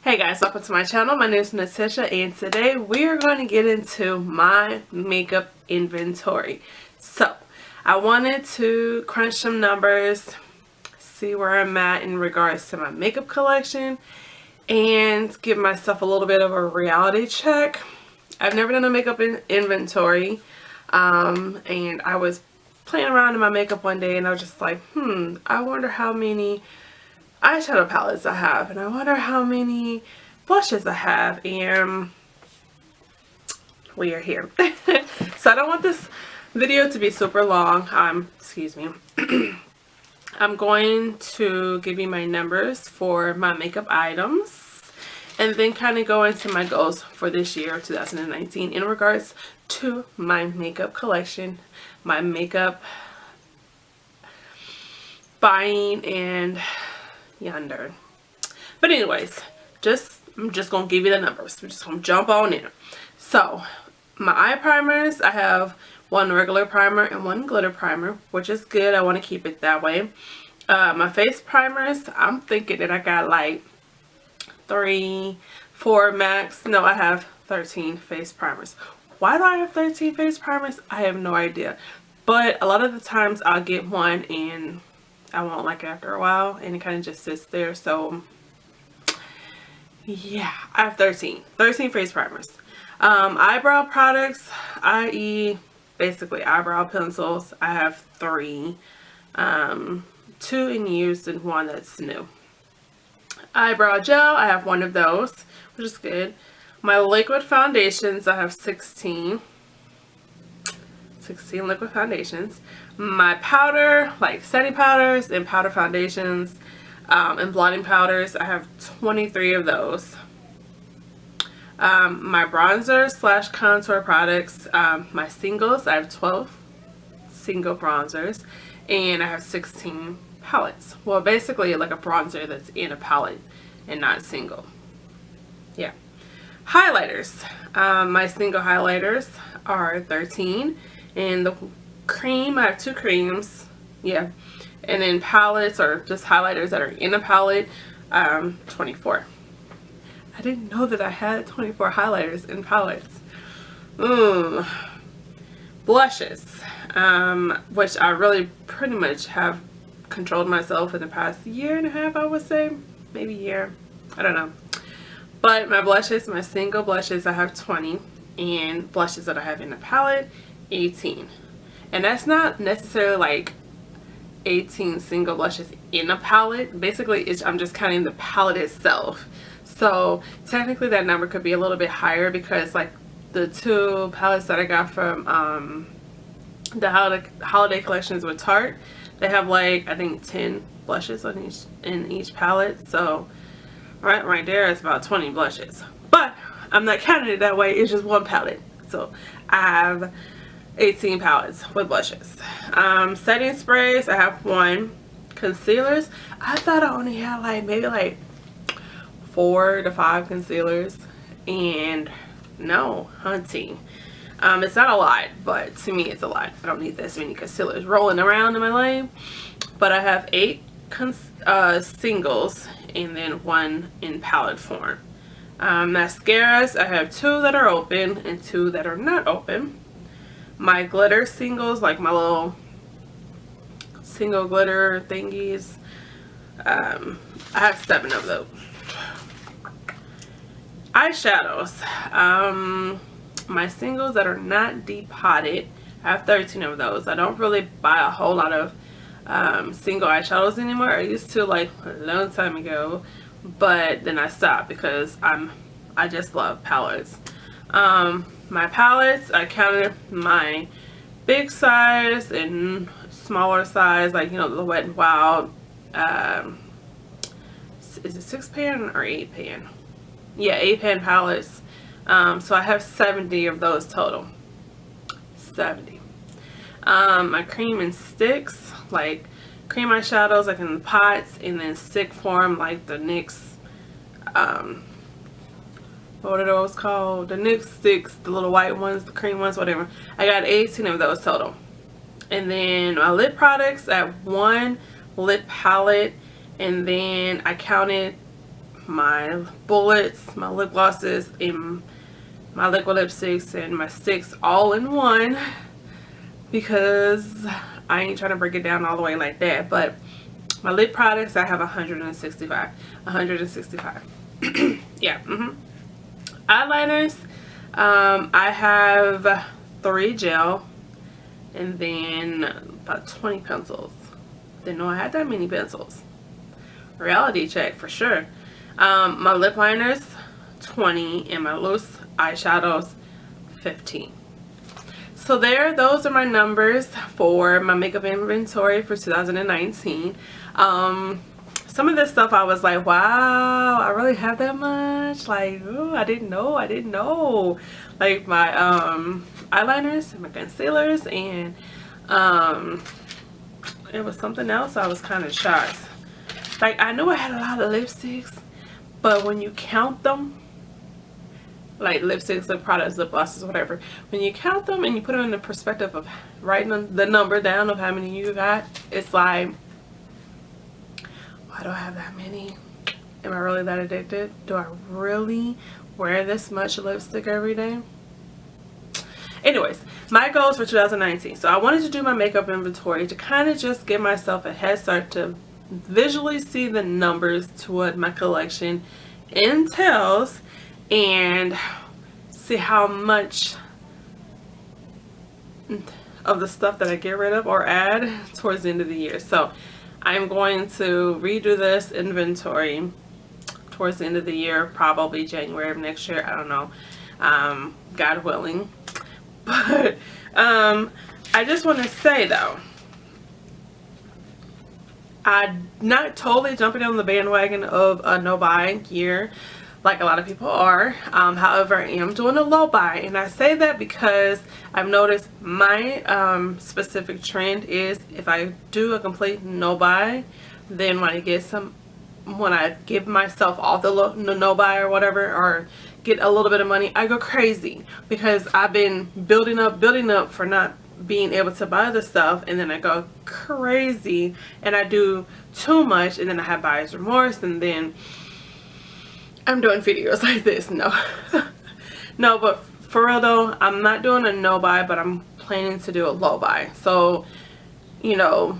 Hey guys, welcome to my channel. My name is Natasha and today we are going to get into my makeup inventory. So I wanted to crunch some numbers, see where I'm at in regards to my makeup collection, and give myself a little bit of a reality check. I've never done a makeup inventory, and I was playing around in my makeup one day and I was just like, I wonder how many eyeshadow palettes I have, and I wonder how many blushes I have, and we are here. So I don't want this video to be super long. Excuse me. I'm going to give you my numbers for my makeup items and then kind of go into my goals for this year 2019 in regards to my makeup collection, my makeup buying, and yonder. But anyways, I'm just gonna give you the numbers. We're just gonna jump on in. So my eye primers, I have one regular primer and one glitter primer, which is good. I want to keep it that way. My face primers, I'm thinking that I got like 3, 4 max. No, I have 13 face primers. Why do I have 13 face primers? I have no idea, but a lot of the times I'll get one and I won't like it after a while and it kind of just sits there. So yeah, I have 13 face primers. Eyebrow products, i.e. basically eyebrow pencils, I have 3, 2 in use and 1 that's new. Eyebrow gel, I have 1 of those, which is good. My liquid foundations, I have 16 liquid foundations. My powder, like setting powders and powder foundations, and blotting powders, I have 23 of those. My bronzer / contour products, my singles, I have 12 single bronzers, and I have 16 palettes. Well, basically like a bronzer that's in a palette and not single. Yeah. Highlighters, my single highlighters are 13, and the cream, I have 2 creams. Yeah. And then palettes, or just highlighters that are in a palette, 24. I didn't know that I had 24 highlighters in palettes. Blushes, which I really pretty much have controlled myself in the past year and a half, I would say. Maybe year. I don't know. But my blushes, my single blushes, I have 20. And blushes that I have in the palette, 18. And that's not necessarily like 18 single blushes in a palette. Basically, I'm just counting the palette itself. So technically that number could be a little bit higher because like the 2 palettes that I got from the holiday collections with Tarte, they have like I think 10 blushes on in each palette. So right there it's about 20 blushes. But I'm not counting it that way. It's just one palette. So I have 18 palettes with blushes. Setting sprays, I have 1. Concealers, I thought I only had like maybe like 4 to 5 concealers, and no, hunting. It's not a lot, but to me it's a lot. I don't need this many concealers rolling around in my lane. But I have 8 singles and then 1 in palette form. Mascaras, I have 2 that are open and 2 that are not open. My glitter singles, like my little single glitter thingies, I have 7 of those. Eyeshadows, my singles that are not depotted, I have 13 of those. I don't really buy a whole lot of single eyeshadows anymore. I used to like a long time ago, but then I stopped because I just love palettes. My palettes, I counted my big size and smaller size, like, you know, the Wet n Wild, is it 6 pan or 8 pan? Yeah, 8 pan palettes. So I have 70 of those total. 70. My cream and sticks, like cream eyeshadows like in the pots, and then stick form like the NYX, what are those called? The NYX sticks, the little white ones, the cream ones, whatever. I got 18 of those total. And then my lip products, I have 1 lip palette, and then I counted my bullets, my lip glosses, and my liquid lipsticks and my sticks all in one, because I ain't trying to break it down all the way like that. But my lip products, I have 165. Yeah. Eyeliners, I have 3 gel and then about 20 pencils. Didn't know I had that many pencils. Reality check for sure. My lip liners 20 and my loose eyeshadows 15. So those are my numbers for my makeup inventory for 2019. Some of this stuff I was like, wow, I really have that much. Like, ooh, I didn't know. Like my eyeliners and my concealers, and it was something else. I was kind of shocked. Like, I knew I had a lot of lipsticks, but when you count them, like lipsticks, lip products, lip glosses, whatever, when you count them and you put them in the perspective of writing the number down of how many you got, it's like, why do I have that many? Am I really that addicted? Do I really wear this much lipstick every day? Anyways, my goals for 2019. So I wanted to do my makeup inventory to kind of just give myself a head start to visually see the numbers to what my collection entails, and see how much of the stuff that I get rid of or add towards the end of the year. So I'm going to redo this inventory towards the end of the year, probably January of next year. I don't know, God willing. But I just want to say though, I'm not totally jumping on the bandwagon of a no buy year like a lot of people are. However, I am doing a low buy, and I say that because I've noticed my specific trend is if I do a complete no buy, then when I give myself off the no buy or whatever, or get a little bit of money, I go crazy because I've been building up for not being able to buy the stuff, and then I go crazy and I do too much, and then I have buyer's remorse, and then I'm doing videos like this. No. No, but for real though, I'm not doing a no buy, but I'm planning to do a low buy. So, you know,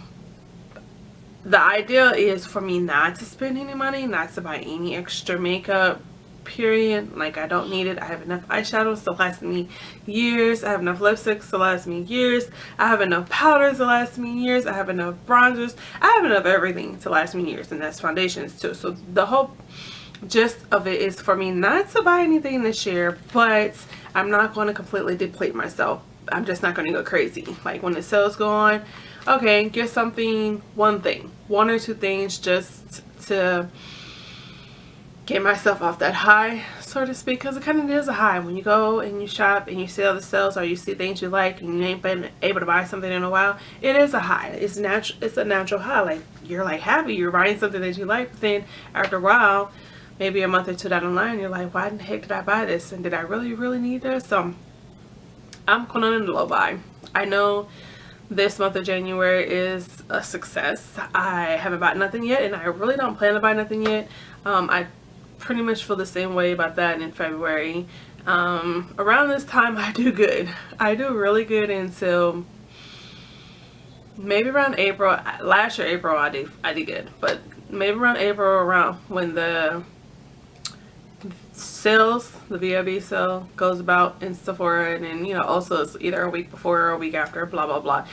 the idea is for me not to spend any money, not to buy any extra makeup, period. Like, I don't need it. I have enough eyeshadows to last me years. I have enough lipsticks to last me years. I have enough powders to last me years. I have enough bronzers. I have enough everything to last me years, and that's foundations too. So the whole gist of it is for me not to buy anything this year, but I'm not going to completely deplete myself. I'm just not going to go crazy. Like, when the sales go on, okay, get something, one or two things, just to get myself off that high, so to speak, because it kind of is a high when you go and you shop and you see all the sales, or you see things you like and you ain't been able to buy something in a while. It is a high. It's a natural high. Like, you're like happy, you're buying something that you like, but then after a while, maybe a month or two down the line, you're like, why in the heck did I buy this, and did I really need this? So I'm going on a low buy. I know this month of January is a success. I haven't bought nothing yet, and I really don't plan to buy nothing yet. I pretty much feel the same way about that in February. Around this time, I do good. I do really good until maybe around April. Last year, April, I did good, but maybe around April, around when the sales, the VIB sale goes about in Sephora, and then, you know, also it's either a week before or a week after, blah blah blah,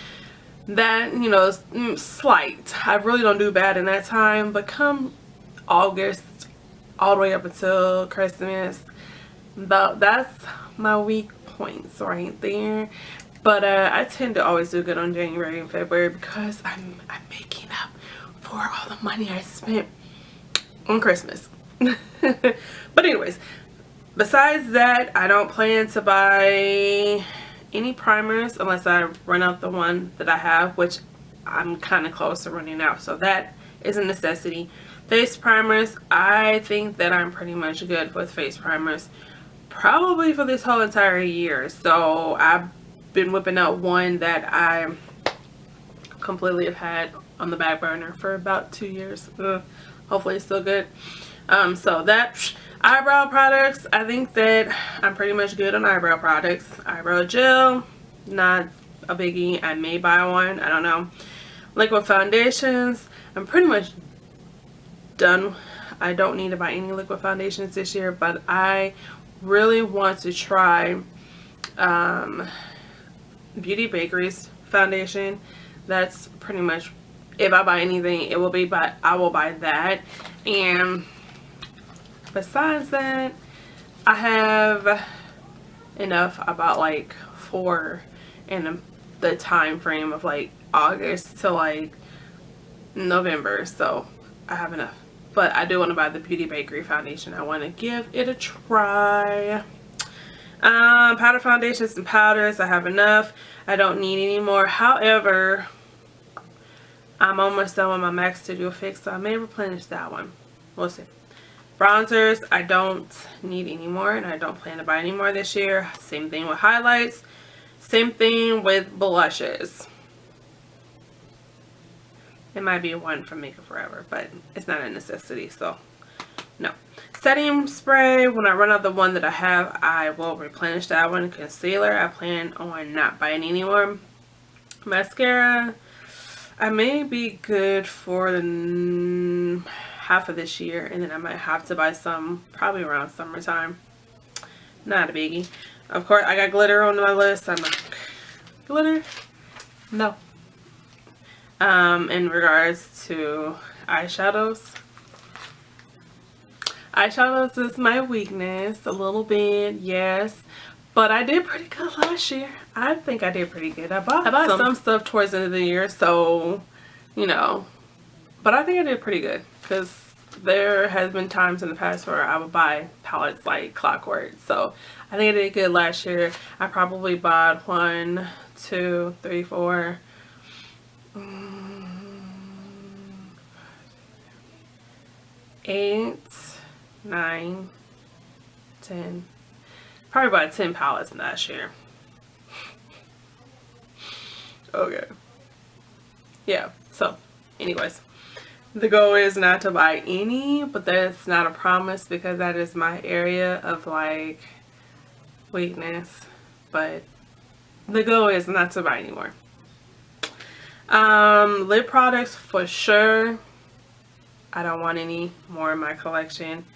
that, you know, is slight. I really don't do bad in that time, but come August all the way up until Christmas, that's my weak points right there. But I tend to always do good on January and February because I'm making up for all the money I spent on Christmas. But anyways, besides that, I don't plan to buy any primers unless I run out the one that I have, which I'm kind of close to running out, so that is a necessity. Face primers, I think that I'm pretty much good with face primers probably for this whole entire year. So I've been whipping out one that I completely have had on the back burner for about 2 years. Hopefully it's still good. So that eyebrow products, I think that I'm pretty much good on eyebrow products. Eyebrow gel, not a biggie. I may buy one, I don't know. Liquid foundations, I'm pretty much done. I don't need to buy any liquid foundations this year, but I really want to try Beauty Bakery's foundation. That's pretty much, if I buy anything, it will be, but I will buy that. And besides that, I have enough. I bought like 4 in the time frame of like August to like November, so I have enough. But I do want to buy the Beauty Bakery foundation. I want to give it a try. Powder foundations and powders, I have enough. I don't need any more. However, I'm almost done with my MAC Studio Fix, so I may replenish that one. We'll see. Bronzers, I don't need any more, and I don't plan to buy any more this year. Same thing with highlights. Same thing with blushes. It might be one from Makeup Forever, but it's not a necessity, so no. Setting spray, when I run out the one that I have, I will replenish that one. Concealer, I plan on not buying any more. Mascara, I may be good for the half of this year, and then I might have to buy some probably around summertime. Not a biggie. Of course, I got glitter on my list. I'm like, glitter? No. In regards to eyeshadows. Eyeshadows is my weakness a little bit, yes. But I did pretty good last year. I think I did pretty good. I bought some stuff towards the end of the year, so, you know. But I think I did pretty good, because there has been times in the past where I would buy palettes like clockwork. So I think I did good last year. I probably bought 1, 2, 3, 4, 8, 9, 10. Probably bought 10 palettes last year. Okay. Yeah, so anyways. The goal is not to buy any, but that's not a promise because that is my area of like weakness. But the goal is not to buy anymore. Lip products for sure. I don't want any more in my collection.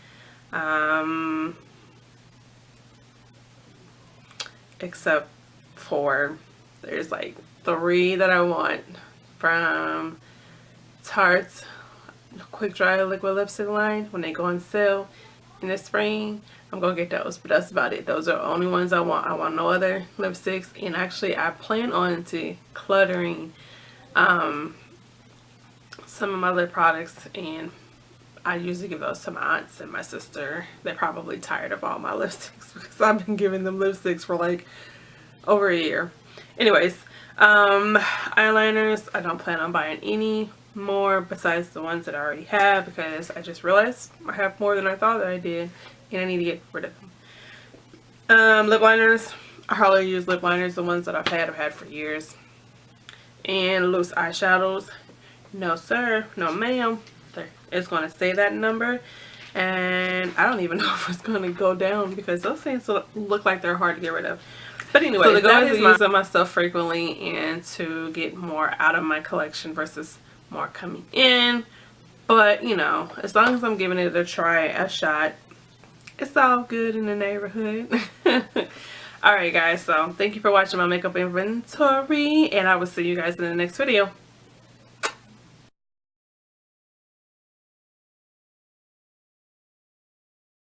Except for there's like 3 that I want from Tarte's Quick Dry Liquid Lipstick line. When they go on sale in the spring, I'm gonna get those, but that's about it. Those are the only ones I want. I want no other lipsticks, and actually I plan on decluttering some of my lip products, and I usually give those to my aunts and my sister. They're probably tired of all my lipsticks because I've been giving them lipsticks for like over a year. Anyways, eyeliners, I don't plan on buying any more besides the ones that I already have because I just realized I have more than I thought that I did, and I need to get rid of them. Lip liners, I hardly use lip liners. The ones that I've had for years. And loose eyeshadows, no sir, no ma'am. It's going to say that number, and I don't even know if it's going to go down because those things look like they're hard to get rid of. But anyway, so the goal is to use my stuff frequently and to get more out of my collection versus more coming in. But you know, as long as I'm giving it a try, a shot, it's all good in the neighborhood. Alright guys, so thank you for watching my makeup inventory, and I will see you guys in the next video.